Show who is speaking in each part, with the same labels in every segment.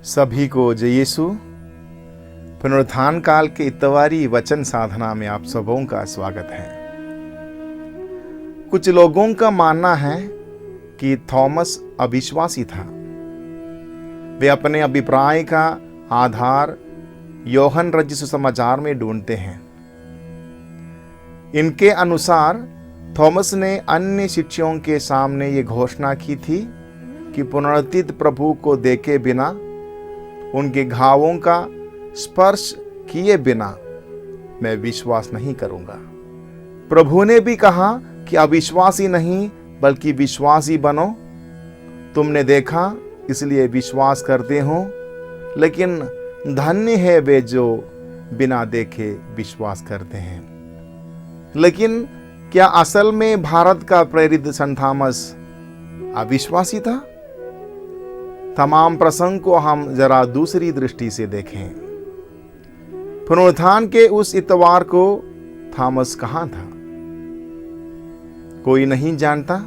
Speaker 1: सभी को जय यीशु। पुनरुत्थान काल के इतवारी वचन साधना में आप सबों का स्वागत है। कुछ लोगों का मानना है कि थॉमस अविश्वासी था। वे अपने अभिप्राय का आधार यूहन्ना रचित सुसमाचार में ढूंढते हैं। इनके अनुसार थॉमस ने अन्य शिष्यों के सामने ये घोषणा की थी कि पुनरुत्थित प्रभु को देखे बिना, उनके घावों का स्पर्श किए बिना मैं विश्वास नहीं करूंगा। प्रभु ने भी कहा कि अविश्वासी नहीं बल्कि विश्वासी बनो। तुमने देखा इसलिए विश्वास करते हो, लेकिन धन्य है वे जो बिना देखे विश्वास करते हैं। लेकिन क्या असल में भारत का प्रेरित संत थॉमस अविश्वासी था? तमाम प्रसंग को हम जरा दूसरी दृष्टि से देखें। पुनरुत्थान के उस इतवार को थॉमस कहां था? कोई नहीं जानता।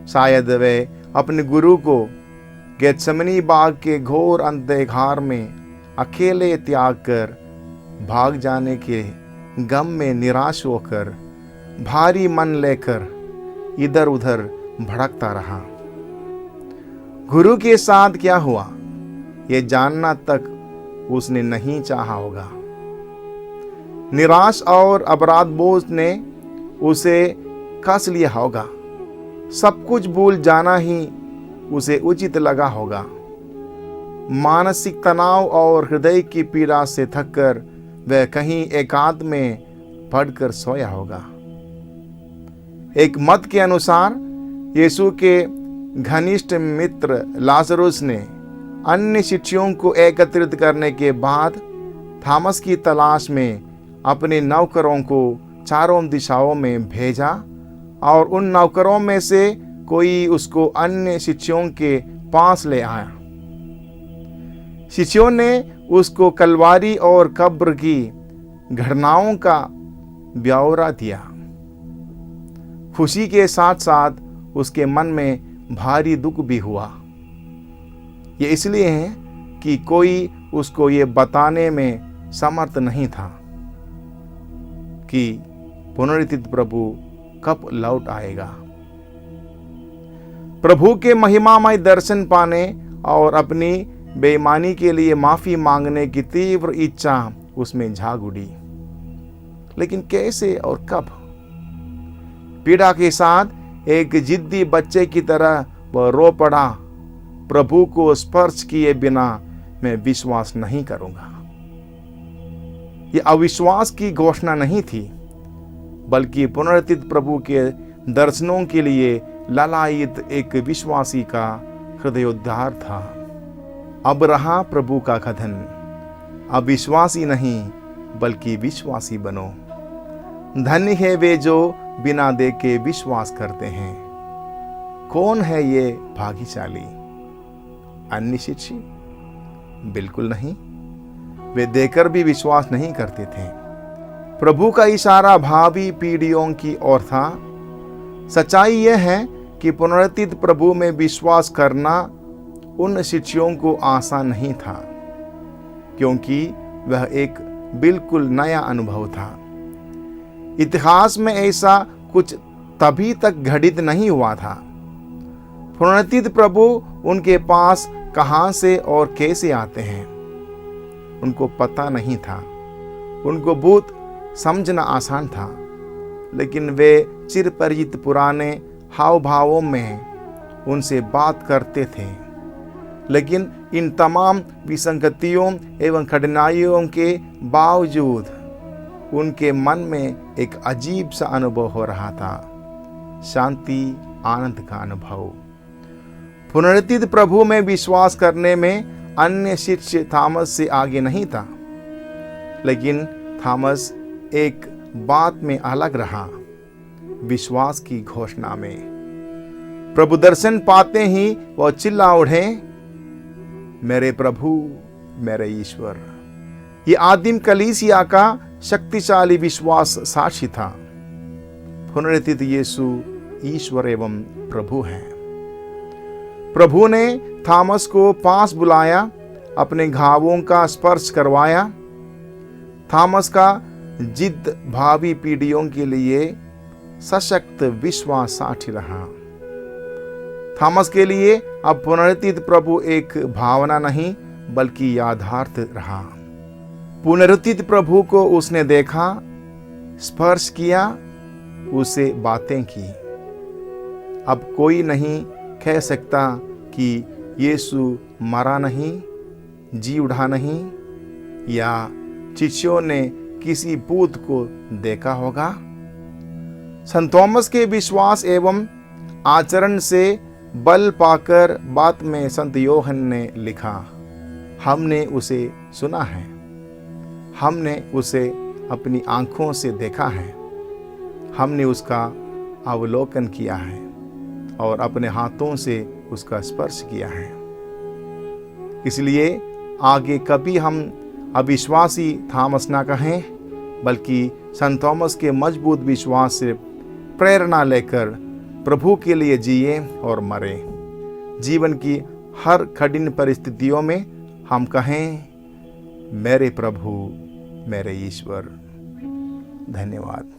Speaker 1: शायद वे अपने गुरु को गेत्सेमनी बाग के घोर अंधकार में अकेले त्याग कर भाग जाने के गम में निराश होकर भारी मन लेकर इधर उधर भटकता रहा। गुरु के साथ क्या हुआ ये जानना तक उसने नहीं चाहा होगा। निराश और अपराध बोझ ने उसे कस लिया होगा। सब कुछ भूल जाना ही उसे उचित लगा होगा। मानसिक तनाव और हृदय की पीड़ा से थककर वह कहीं एकांत में पड़कर सोया होगा। एक मत के अनुसार यीशु के घनिष्ठ मित्र लाजरुस ने अन्य शिष्यों को एकत्रित करने के बाद थॉमस की तलाश में अपने नौकरों को चारों दिशाओं में भेजा और उन नौकरों में से कोई उसको अन्य शिष्यों के पास ले आया। शिष्यों ने उसको कलवारी और कब्र की घटनाओं का ब्यौरा दिया। खुशी के साथ साथ उसके मन में भारी दुख भी हुआ। ये इसलिए है कि कोई उसको ये बताने में समर्थ नहीं था कि पुनरुत्थित प्रभु कब लौट आएगा। प्रभु के महिमामय दर्शन पाने और अपनी बेईमानी के लिए माफी मांगने की तीव्र इच्छा उसमें झाग उड़ी। लेकिन कैसे और कब? पीड़ा के साथ एक जिद्दी बच्चे की तरह वह रो पड़ा, प्रभु को स्पर्श किए बिना मैं विश्वास नहीं करूंगा। यह अविश्वास की घोषणा नहीं थी, बल्कि पुनरुत्थित प्रभु के दर्शनों के लिए ललायित एक विश्वासी का हृदयोद्धार था। अब रहा प्रभु का कथन, अविश्वासी नहीं बल्कि विश्वासी बनो। धन्य है वे जो बिना देखे विश्वास करते हैं। कौन है ये भाग्यशाली? अन्य शिष्य? बिल्कुल नहीं। वे देखकर भी विश्वास नहीं करते थे। प्रभु का इशारा भावी पीढ़ियों की ओर था। सच्चाई यह है कि पुनरुत्थित प्रभु में विश्वास करना उन शिष्यों को आसान नहीं था, क्योंकि वह एक बिल्कुल नया अनुभव था। इतिहास में ऐसा कुछ तभी तक घटित नहीं हुआ था। पुनरुत्थित प्रभु उनके पास कहां से और कैसे आते हैं उनको पता नहीं था। उनको भूत समझना आसान था, लेकिन वे चिरपरिचित पुराने हाव भावों में उनसे बात करते थे। लेकिन इन तमाम विसंगतियों एवं कठिनाइयों के बावजूद उनके मन में एक अजीब सा अनुभव हो रहा था, शांति, आनंद का अनुभव। पुनरुत्थित प्रभु में विश्वास करने में अन्य शिष्य थॉमस से आगे नहीं था, लेकिन थॉमस एक बात में अलग रहा, विश्वास की घोषणा में। प्रभु दर्शन पाते ही वह चिल्ला उठे, मेरे प्रभु, मेरे ईश्वर। ये आदिम कलीसिया का शक्तिशाली विश्वास साक्षी था। पुनरुत्थित यीशु ईश्वर एवं प्रभु हैं। प्रभु ने थॉमस को पास बुलाया अपने घावों का स्पर्श करवाया। थॉमस का जिद भावी पीढ़ियों के लिए सशक्त विश्वास साथी रहा। थॉमस के लिए अब पुनरुत्थित प्रभु एक भावना नहीं बल्कि याथार्थ रहा। पुनरुत्थित प्रभु को उसने देखा, स्पर्श किया, उससे बातें की। अब कोई नहीं कह सकता कि यीशु मरा नहीं, जी उठा नहीं, या शिष्यों ने किसी भूत को देखा होगा। संत थॉमस के विश्वास एवं आचरण से बल पाकर बाद में संत योहन ने लिखा, हमने उसे सुना है, हमने उसे अपनी आंखों से देखा है, हमने उसका अवलोकन किया है और अपने हाथों से उसका स्पर्श किया है। इसलिए आगे कभी हम अविश्वासी थॉमस ना कहें, बल्कि संत थॉमस के मजबूत विश्वास से प्रेरणा लेकर प्रभु के लिए जिए और मरे। जीवन की हर कठिन परिस्थितियों में हम कहें, मेरे प्रभु, मेरे ईश्वर। धन्यवाद।